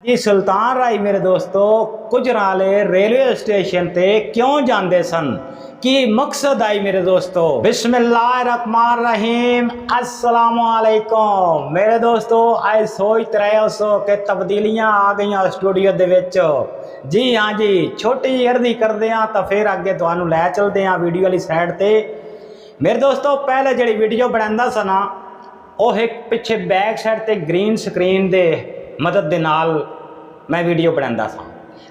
जी सुल्तान राय मेरे दोस्तों गुजराले railway station ते क्यों जाते सन की मकसद आई मेरे दोस्तों। बिस्मिल्लाहिर्रहमानिर्रहीम अस्सलामुअलैकुम मेरे दोस्तों। आज सोच रहे सो कि तब्दीलियां आ गई स्टूडियो दे विच। जी हाँ जी, छोटी अर्जी करते हैं तो फिर अगे तुहानू लै चलते हैं वीडियो वाली साइड ते। मेरे दोस्तों पहले जी वीडियो बनांदा सा ना वह एक पिछे बैक साइड ते ग्रीन स्क्रीन दे मदद दे नाल मैं वीडियो बनांदा सा,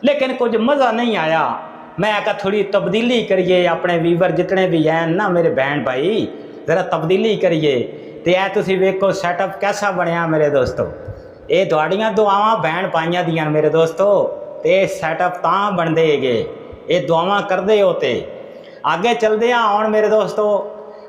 लेकिन कुछ मज़ा नहीं आया। मैं आखा थोड़ी तब्दीली करिए, अपने वीवर जितने भी हैं ना मेरे बहन भाई ज़रा तब्दीली करिए। तो यह तुसी वेखो सैटअप कैसा बनया मेरे दोस्तों। ये तुहाड़ियां दुआवां बहन भाइयां दियां मेरे दोस्तों, तो सैटअप तां बनते गए, ये दुआवां करते हो। तो आगे चलते हैं हुण मेरे दोस्तों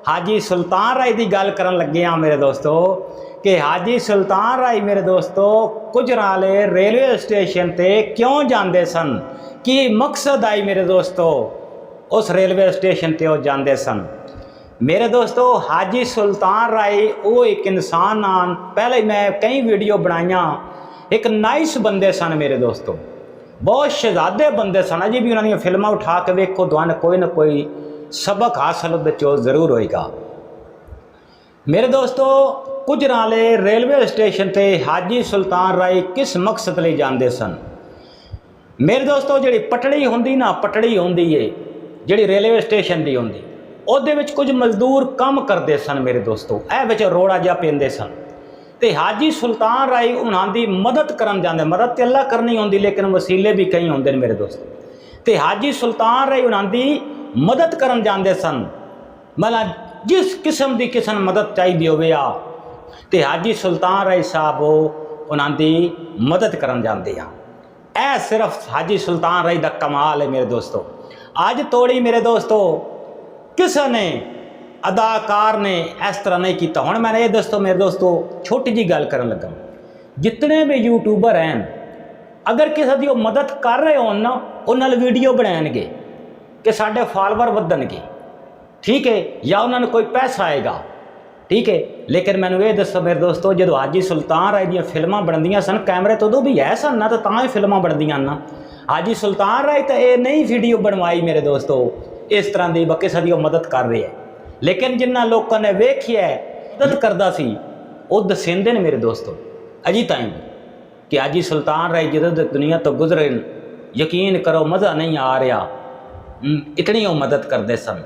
हाजी सुल्तान राय की गल करन लगे हाँ मेरे दोस्तों कि हाजी सुल्तान राय मेरे दोस्तों गुजराले रेलवे स्टेशन ते क्यों जाते सन, की मकसद आई मेरे दोस्तों उस रेलवे स्टेशन ते वो जाते सन। मेरे दोस्तों हाजी सुल्तान राय वो एक इंसान आन, पहले मैं कई वीडियो बनाइया, एक नाइस बंदे सन मेरे दोस्तों, बहुत शहजादे बंदे सन। अजी भी उन्होंने फिल्मां उठा के वेखो तुहानू कोई ना कोई सबक हासिल बच्चों जरूर होएगा। मेरे दोस्तों गुजराले रेलवे स्टेशन ते हाजी सुल्तान राय किस मकसद लिए जाते सन। मेरे दोस्तों जी पटड़ी होंदी ना, पटड़ी होंदी है जी रेलवे स्टेशन की होंदी, उहदे विच कुछ मजदूर काम करते सन मेरे दोस्तों। ए विच रोड़ा जा पेंदे सन ते हाजी सुल्तान राय उन्हां दी मदद करन जांदे। मदद ते अल्लाह करनी होंदी, लेकिन वसीले भी कई होंदे मेरे दोस्तों। ते हाजी सुल्तान राय उन्हां दी मदद करन जांदे सन, मतलब जिस किस्म की किसान मदद चाहिए होवे आ ते हाजी सुल्तान राय साहब उन्हां दी मदद करन जांदे आ। ऐ सिर्फ हाजी सुल्तान राय दा कमाल है मेरे दोस्तों। अज तोड़ी मेरे दोस्तों किसी ने अदाकार ने इस तरह नहीं किया। हुण मैंने ये दोस्तों मेरे दोस्तों छोटी जी गल करन लगा, जितने भी यूट्यूबर हैं अगर किसी की मदद कर रहे हो ना उन्हां नाल वीडियो बनाएंगे कि साढ़े फॉलोवर वधणगे, ठीक है, या उन्होंने कोई पैसा आएगा, ठीक है। लेकिन मैंने ये दसो मेरे दोस्तों जो हाजी सुल्तान राय दी फिल्मां बनदियां सन, कैमरे तो उदों भी है सन ना, तो तां ही फिल्मां बनदियां ना। हाजी सुल्तान राय तो ये नहीं वीडियो बनवाई मेरे दोस्तों इस तरह की किसी की मदद कर रहे हैं, लेकिन जिन्होंने लोगों ने वेखिया मदद करता सी वो दसेंदे ने मेरे दोस्तों अजी ताईं कि हाजी सुल्तान राय जो दुनिया तो गुजरे, यकीन करो मज़ा नहीं आ रहा, इतनी वो मदद करते सन।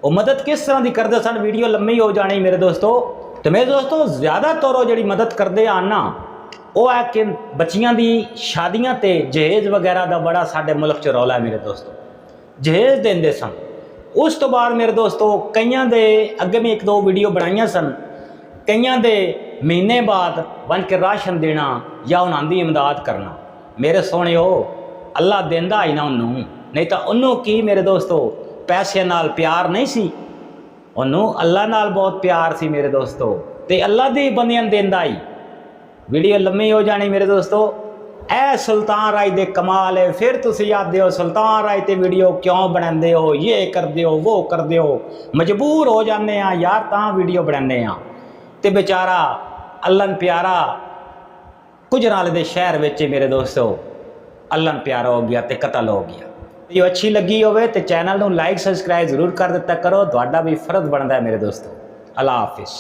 वो मदद किस तरह की करते सन, वीडियो लम्मी हो जानी मेरे दोस्तों। तो मेरे दोस्तों ज़्यादातर वो जी मदद करते हैं ना वो है कि बच्चियां दी शादियां ते जहेज वगैरह का बड़ा साडे मुल्क च रौला है मेरे दोस्तों, जहेज देंदे सन। उस तो बाद मेरे दोस्तों कईयां दे अगे भी एक दो वीडियो बनाइया सन, कईयां दे महीने बाद बन के राशन देना या उन्हां दी इमदाद करना। मेरे सोने अल्लाह देंदा ही ना उन्होंने, नहीं तो उन्होंने की मेरे दोस्तों पैसे नाल प्यार नहीं सी, उन्होंने अल्लाह नाल बहुत प्यार सी मेरे दोस्तों, ते अल्लाह दी बंदियां देंदा ही। वीडियो लम्मी हो जानी मेरे दोस्तों। ऐ सुल्तान राय दे कमाल है। फिर तुसी आखदे हो सुल्तान राय ते वीडियो क्यों बनाते हो, ये करते हो वो करते हो, मजबूर हो जाने यार तां वीडियो बनाने ते बेचारा अल्लाह प्यारा गुजराले दे शहर विच मेरे दोस्तों अल्लाह प्यारा हो गया ते कतल हो गया। वीडियो अच्छी लगी होवे तो चैनल नूं लाइक सबसक्राइब जरूर कर दिता करो, तुहाडा भी फर्ज बनता है मेरे दोस्तों। अल्लाह हाफिज़।